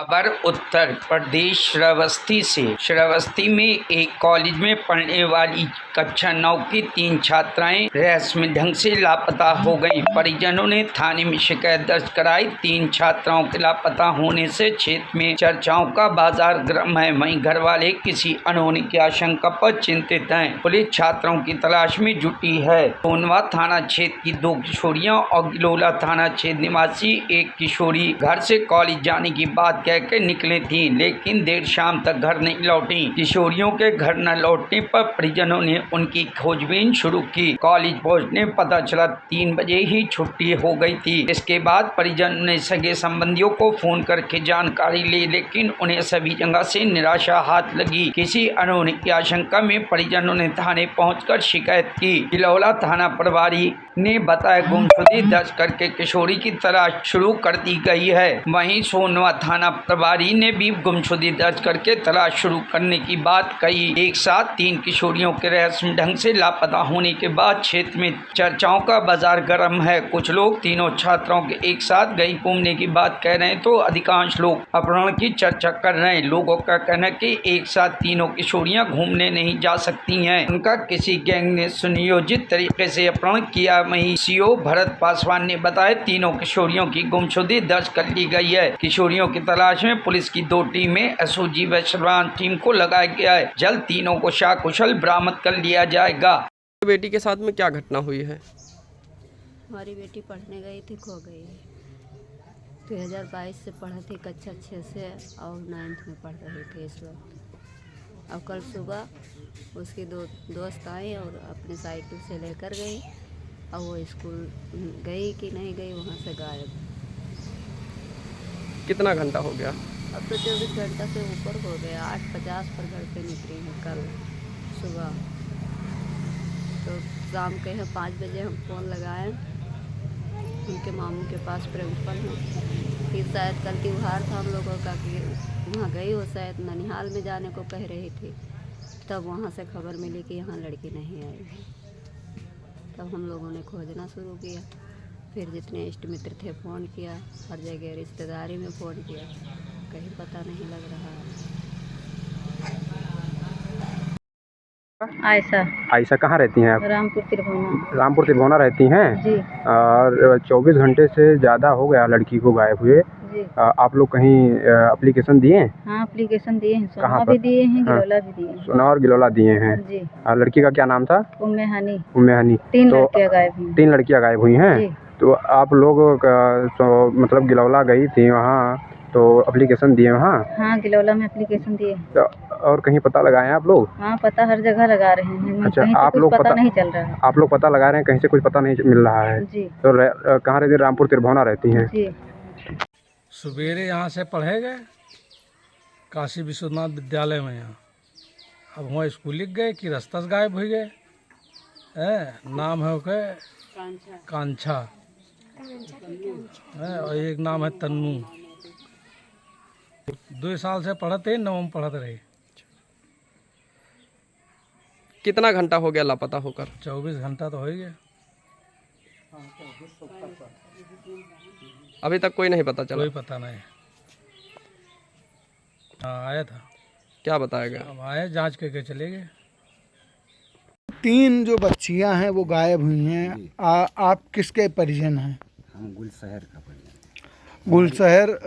खबर उत्तर प्रदेश श्रावस्ती से। श्रावस्ती में एक कॉलेज में पढ़ने वाली कक्षा 9 की 3 छात्राएं रहस्यमय ढंग से लापता हो गईं। परिजनों ने थाने में शिकायत दर्ज कराई। 3 छात्राओं के लापता होने से क्षेत्र में चर्चाओं का बाजार गर्म है। वहीं घर वाले किसी अनहोनी की आशंका पर चिंतित हैं। पुलिस छात्राओं की तलाश में जुटी है। सोनवा थाना क्षेत्र की 2 किशोरियां और गिलोला थाना क्षेत्र निवासी एक किशोरी घर से कॉलेज जाने की बात कहकर निकली थी, लेकिन देर शाम तक घर नहीं लौटी। किशोरियों के घर न लौटने पर परिजनों ने उनकी खोजबीन शुरू की। कॉलेज पहुंचने पता चला 3 बजे ही छुट्टी हो गई थी। इसके बाद परिजनों ने सगे संबंधियों को फोन करके जानकारी ली, लेकिन उन्हें सभी जगह से निराशा हाथ लगी। किसी अनहोनी की आशंका में परिजनों ने थाने पहुंचकर शिकायत की। गिलोला थाना प्रभारी ने बताया गुमशुदगी दर्ज करके किशोरी की तलाश शुरू कर दी गई है। वहीं सोनवा थाना प्रभारी ने भी गुमशुदगी दर्ज करके तलाश शुरू करने की बात कही। एक साथ 3 किशोरियों के रहस्यमय ढंग से लापता होने के बाद क्षेत्र में चर्चाओं का बाजार गर्म है। कुछ लोग तीनों छात्राओं के एक साथ गई घूमने की बात कह रहे हैं, तो अधिकांश लोग अपहरण की चर्चा कर रहे हैं। लोगों का कहना है कि एक साथ तीनों किशोरियां घूमने नहीं जा सकती हैं। उनका किसी गैंग ने सुनियोजित तरीके से अपहरण किया। वहीं सीओ भरत पासवान ने बताया तीनों किशोरियों की गुमशुदगी दर्ज कर ली गई है। किशोरियों की तलाश में पुलिस की 2 टीमें एसओजी व सर्वांग टीम को लगाया गया है। जल्द तीनों को सकुशल बरामद कर लिया जाएगा। बेटी के साथ में क्या घटना हुई है? हमारी बेटी पढ़ने गई थी, खो गई। 2022 से पढ़ी थी, कक्षा 6 से और 9th में पढ़ रही थी इस वक्त। अब कल सुबह उसकी 2 दोस्त आई और अपनी साइकिल से लेकर गई। अब वो स्कूल गई कि नहीं गई, वहाँ से गायब। कितना घंटा हो गया? अब तो 24 घंटा से ऊपर हो गया। 8:50 पर घर पे निकली है कल सुबह। तो शाम के 5 बजे हम फ़ोन लगाए उनके मामू के पास प्रिंसिपल हैं। फिर शायद कल त्योहार था हम लोगों का कि वहाँ गई हो, शायद ननिहाल में जाने को कह रही थी। तब वहाँ से खबर मिली कि यहाँ लड़की नहीं आई है। तब हम लोगों ने खोजना शुरू किया। फिर जितने इष्ट मित्र थे फ़ोन किया, हर जगह रिश्तेदारी में फ़ोन किया, कहीं पता नहीं लग रहा है। आयशा कहाँ रहती हैं आप? रामपुर त्रिभुवना। रामपुर त्रिभुवना रहती हैं जी। और 24 घंटे से ज़्यादा हो गया लड़की को गायब हुए। जी। आप लोग कहीं एप्लीकेशन दिए हैं? हाँ, एप्लीकेशन दिए हैं। कहाँ सोना पर? भी दिए हैं, हाँ। गिलोला भी दिए हैं। सोना और गिलोला दिए हैं। जी। लड़की का क्या नाम था? उम्मे हनी। उम्मे हनी। 3 तो लड़कियाँ गायब हुई हैं। 3 लड़कियाँ गायब हुई हैं। जी। तो आप लोग मतलब गिलोला गई थी वहाँ, तो एप्लीकेशन दिए वहाँ? हाँ, गिलोला में एप्लीकेशन दिए। तो और कहीं पता लगाए आप लोग? हाँ, पता हर जगह लगा रहे हैं। अच्छा, कहीं से आप कुछ लोग पता नहीं चल रहा है। आप लोग पता लगा रहे हैं, कहीं से कुछ पता नहीं मिल रहा है। जी। तो कहाँ रहती? रामपुर त्रिभुवना रहती हैं। जी। सवेरे यहाँ से पढ़े गए काशी विश्वनाथ विद्यालय में। यहाँ अब वहाँ स्कूल लिख गए कि रास्ता से गायब हो गए। नाम है ओके कांछा है, और एक नाम है तन्नू। 2 साल से पढ़ते, 9वीं पढ़ते रहे। कितना घंटा हो गया लापता होकर? 24 घंटा तो हो ही गया। अभी तक कोई नहीं पता चला? कोई पता नहीं। हाँ, आया था। क्या बताया गया? अब आए, जांच करके चले गए। 3 जो बच्चियां हैं वो गायब हुई हैं। आप किसके परिजन हैं? हम गुलशहर का परिजन। गुलशहर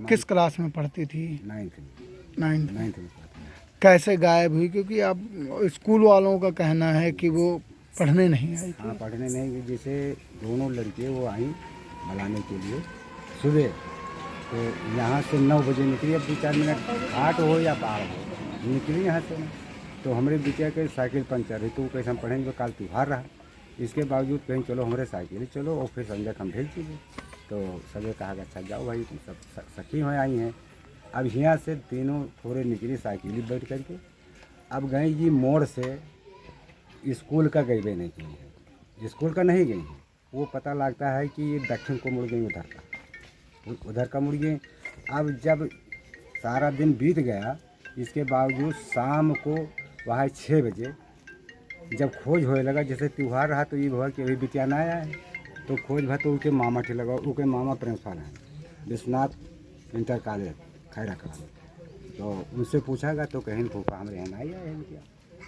किस क्लास में पढ़ती थी? 9th 9th। में पढ़ती है। कैसे गायब हुई? क्योंकि आप स्कूल वालों का कहना है कि वो पढ़ने नहीं आई थी। हाँ, पढ़ने नहीं गई। जैसे दोनों लड़के वो आई बुलाने के लिए सुबह, तो यहाँ से 9 बजे निकली। अब 2-4 मिनट 8 हो या 12 हो निकली यहाँ से। तो हमारे बिटिया के साइकिल पंचर है, तो वो कैसे हम पढ़ेंगे? कल त्योहार रहा। इसके बावजूद कहीं चलो हमारे साइकिल चलो, और फिर संजय हम भेज दीजिए। तो सभी कहा कि अच्छा जाओ भाई, तुम सब सखी में आई हैं। अब यहाँ से तीनों थोड़े निकली साइकिल बैठ करके। अब गई जी मोड़ से, स्कूल का गई नहीं की है, स्कूल का नहीं गई है। वो पता लगता है कि ये दक्षिण को मुड़ गई, उधर का मुड़ गई। अब जब सारा दिन बीत गया, इसके बावजूद शाम को वहाँ 6 बजे जब खोज होने लगा, जैसे त्यौहार रहा तो ये हुआ कि अभी बिटिया ना आया है। तो खोज भा तो उनके मामा ठे लगा। उनके मामा प्रिंसिपल हैं विश्वनाथ इंटर कॉलेज खैरा कराने। तो उनसे पूछागा तो कहें फूफा हम रहना ही है क्या।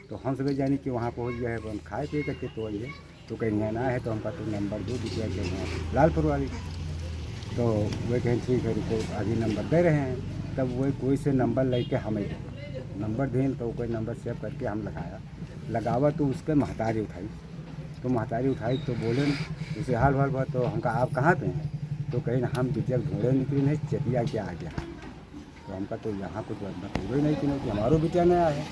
तो हम सब जानी कि वहाँ पहुँच गया है, हम खाए पी करके तो आइए। तो कहीं रहना है तो हमका तो नंबर दो दिखा के वहाँ लालपुर वाली। तो वे कहें ठीक है रुको अभी नंबर दे रहे हैं। तब वही कोई से नंबर लेके हमें नंबर दें तो कोई नंबर सेव करके हम लगावा तो उसके महतारी उठाई। तो महतारी उठाई तो बोले जैसे हाल भाल बात। तो हमका आप कहाँ पे हैं। तो कहीं हम बिटिया ढूंढे निकली नहीं चेतिया के आ गया। तो हमका तो यहाँ कुछ बतूरे ही नहीं कि हमारो बिटिया नया है।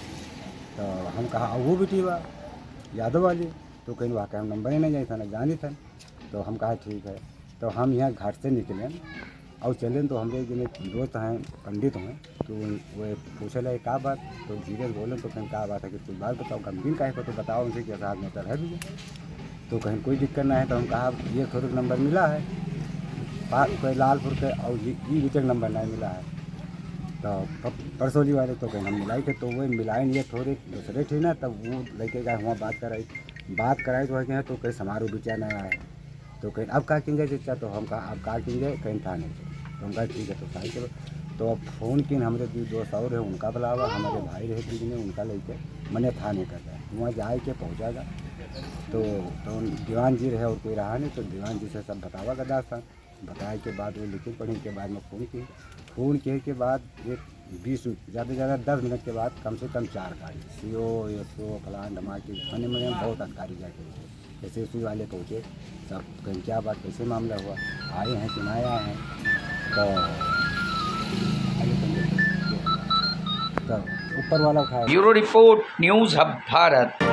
तो हम कहा वो बिटी बा यादव वाली। तो कहीं वहाँ का हम नंबर ही नहीं जानी था ना जानी था। तो हम कहा ठीक है। तो हम यहाँ घाट से निकले और चले तो हमारे जो दोस्त हैं पंडित हैं। तो वो पूछे लगे क्या बात। तो धीरे बोले तो कहीं क्या बात है कि कुछ बात बताओ गंभीर का है तो बताओ उनसे कि साथ में है भी। तो कहीं कोई दिक्कत ना है। तो हम कहा ये थोड़ा नंबर मिला है कोई लालपुर के और ये भी नंबर नहीं मिला है। तो परसोली वाले तो कहीं हम मिलाई थे तो वो मिलाए नहीं थोड़े दूसरे थे ना। तब वो लेके गए वहाँ बात कराई तो है तो कहीं समारोह बिचा नहीं आए। तो कहीं अब क्या किंगे चचा। तो हम कहा अब क्या किंगे कहीं था नहीं। तो हम कहा ठीक है तो साई चलो। तो अब फ़ोन किन हमारे दोस्त और है उनका बुलावा हमारे भाई रहे तीन उनका लेके मैंने था नहीं कर रहा वहाँ जाए के पहुँचागा। तो दीवान जी रहे और कोई रहा नहीं। तो दीवान जी से सब बतावा का दास्तान बताए के बाद वो लिखी पढ़ी के बाद में फ़ोन किए के बाद एक 20 ज़्यादा से ज़्यादा 10 मिनट के बाद कम से कम 4 गाड़ी CO SO फलान धमाके खाने में बहुत अधिकारी जाके SSP वाले पहुँचे। सब कहीं क्या बात कैसे मामला हुआ आए हैं कि नहीं आए हैं। तो ऊपर वाला उठाया। Bureau report news hub Bharat.